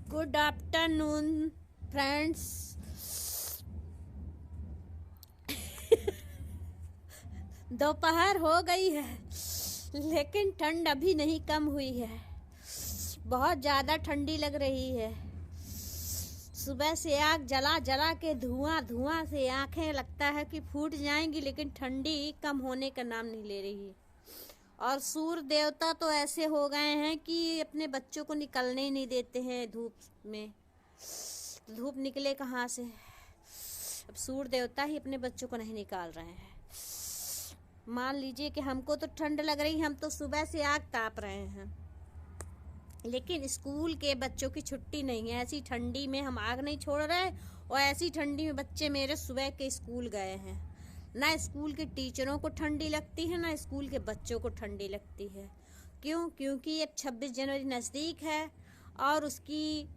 Good afternoon friends. दोपहर हो गई है लेकिन ठंड अभी नहीं कम हुई है। बहुत ज़्यादा ठंडी लग रही है। सुबह से आग जला जला के धुआं से आंखें लगता है कि फूट जाएंगी, लेकिन ठंडी कम होने का नाम नहीं ले रही। और सूर्य देवता तो ऐसे हो गए हैं कि अपने बच्चों को निकलने ही नहीं देते हैं धूप में। धूप निकले कहाँ से? अब सूर्य देवता ही अपने बच्चों को नहीं निकाल रहे हैं। मान लीजिए कि हमको तो ठंड लग रही, हम तो सुबह से आग ताप रहे हैं, लेकिन स्कूल के बच्चों की छुट्टी नहीं है। ऐसी ठंडी में हम आग नहीं छोड़ रहे, और ऐसी ठंडी में बच्चे मेरे सुबह के स्कूल गए हैं। ना स्कूल के टीचरों को ठंडी लगती है, ना स्कूल के बच्चों को ठंडी लगती है। क्यों? क्योंकि अब 26 जनवरी नज़दीक है और उसकी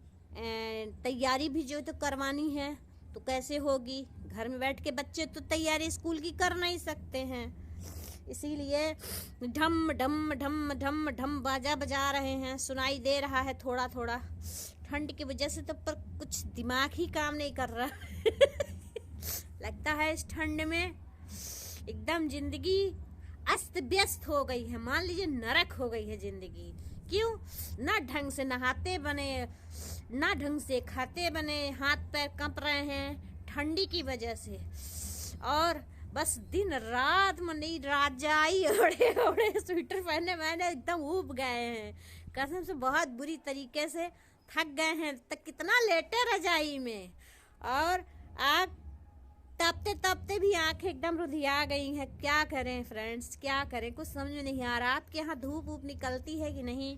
तैयारी भी जो तो करवानी है, तो कैसे होगी? घर में बैठ के बच्चे तो तैयारी स्कूल की कर नहीं सकते हैं, इसीलिए ढम ढम ढम ढम ढम बाजा बजा रहे हैं। सुनाई दे रहा है थोड़ा थोड़ा। ठंड की वजह से तो पर कुछ दिमाग ही काम नहीं कर रहा। लगता है इस ठंड में एकदम जिंदगी अस्त व्यस्त हो गई है। मान लीजिए नरक हो गई है जिंदगी। क्यों? ना ढंग से नहाते बने, ना ढंग से खाते बने, हाथ पैर कंप रहे हैं ठंडी की वजह से। और बस दिन रात मनी राजाई ओढ़े ओढ़े स्वेटर पहने मैंने एकदम ऊब गए हैं कसम से। बहुत बुरी तरीके से थक गए हैं। तक कितना लेटे रजाई में, और आग तापते तापते भी आंखें एकदम रुधिया गई हैं। क्या करें फ्रेंड्स, क्या करें? कुछ समझ में नहीं आ रहा। आपके यहाँ धूप वूप निकलती है कि नहीं?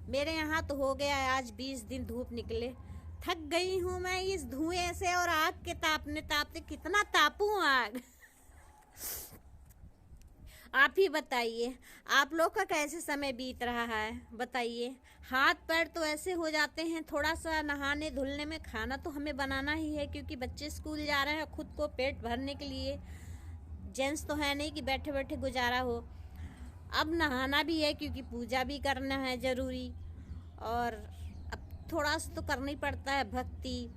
मेरे यहाँ तो हो गया है आज 20 दिन धूप निकले। थक गई हूँ मैं इस धुएं से, और आग के तापने तापते कितना तापूं आग। आप ही बताइए, आप लोग का कैसे समय बीत रहा है? बताइए। हाथ पैर तो ऐसे हो जाते हैं थोड़ा सा नहाने धुलने में। खाना तो हमें बनाना ही है क्योंकि बच्चे स्कूल जा रहे हैं, खुद को पेट भरने के लिए। जेंट्स तो है नहीं कि बैठे बैठे गुजारा हो। अब नहाना भी है क्योंकि पूजा भी करना है ज़रूरी, और अब थोड़ा सा तो करना ही पड़ता है भक्ति।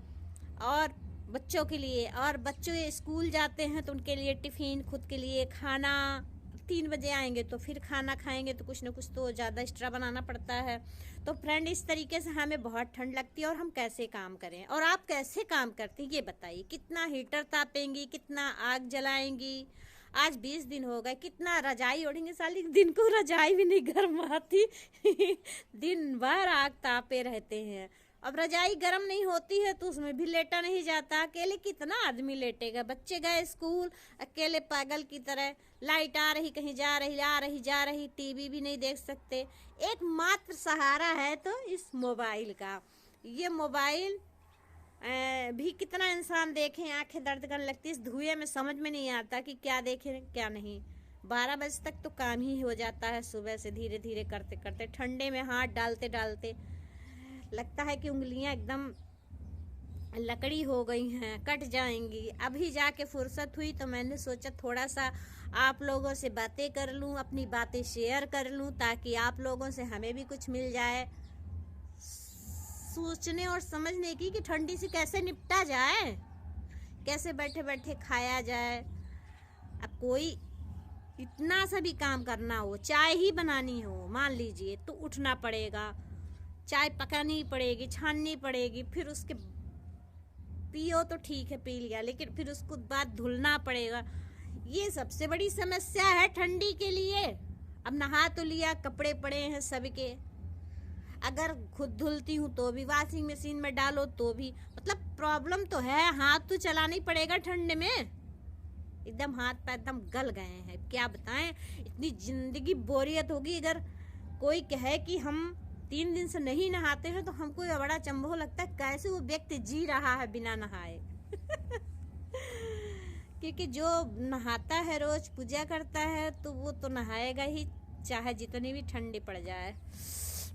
और बच्चों के लिए, और बच्चे स्कूल जाते हैं तो उनके लिए टिफ़िन, खुद के लिए खाना। 3 बजे आएंगे तो फिर खाना खाएंगे, तो कुछ ना कुछ तो ज़्यादा एक्स्ट्रा बनाना पड़ता है। तो फ्रेंड, इस तरीके से हमें बहुत ठंड लगती है, और हम कैसे काम करें? और आप कैसे काम करती हैं ये बताइए। कितना हीटर तापेंगी, कितना आग जलाएंगी? आज 20 दिन हो गए, कितना रजाई ओढ़ेंगे? साली दिन को रजाई भी नहीं गर्म आती। दिन भर आग तापे रहते हैं। अब रजाई गर्म नहीं होती है तो उसमें भी लेटा नहीं जाता। अकेले कितना आदमी लेटेगा? बच्चे गए स्कूल अकेले पागल की तरह। लाइट आ रही, कहीं जा रही, आ रही जा रही, टीवी भी नहीं देख सकते। एकमात्र सहारा है तो इस मोबाइल का। ये मोबाइल भी कितना इंसान देखें, आंखें दर्द करने लगती है। इस धुएं में समझ में नहीं आता कि क्या देखें क्या नहीं। 12 बजे तक तो काम ही हो जाता है सुबह से, धीरे धीरे करते करते। ठंडे में हाथ डालते डालते लगता है कि उंगलियां एकदम लकड़ी हो गई हैं, कट जाएंगी। अभी जाके फुर्सत हुई तो मैंने सोचा थोड़ा सा आप लोगों से बातें कर लूं, अपनी बातें शेयर कर लूं, ताकि आप लोगों से हमें भी कुछ मिल जाए सोचने और समझने की कि ठंडी से कैसे निपटा जाए, कैसे बैठे बैठे खाया जाए। अब कोई इतना सा भी काम करना हो, चाय ही बनानी हो मान लीजिए, तो उठना पड़ेगा, चाय पकानी पड़ेगी, छाननी पड़ेगी, फिर उसके पियो तो ठीक है पी लिया, लेकिन फिर उसको बाद धुलना पड़ेगा। ये सबसे बड़ी समस्या है ठंडी के लिए। अब नहा तो लिया, कपड़े पड़े हैं सबके, अगर खुद धुलती हूँ तो भी वॉशिंग मशीन में डालो तो भी, मतलब प्रॉब्लम तो है। हाथ तो चलाना ही पड़ेगा ठंड में। एकदम हाथ पैर एकदम गल गए हैं, क्या बताएं। इतनी जिंदगी बोरियत होगी। अगर कोई कहे कि हम 3 दिन से नहीं नहाते हैं तो हमको ये बड़ा चंभो लगता है, कैसे वो व्यक्ति जी रहा है बिना नहाए। क्योंकि जो नहाता है, रोज पूजा करता है, तो वो तो नहाएगा ही, चाहे जितनी भी ठंडी पड़ जाए।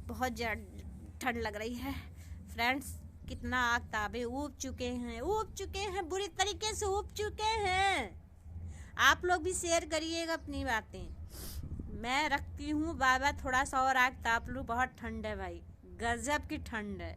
बहुत ज़्यादा ठंड लग रही है फ्रेंड्स। कितना आग ताबे उब चुके हैं, बुरी तरीके से उब चुके हैं। आप लोग भी शेयर करिएगा अपनी बातें। मैं रखती हूँ, बाबा थोड़ा सा और आग ताप लूँ। बहुत ठंड है भाई, गजब की ठंड है।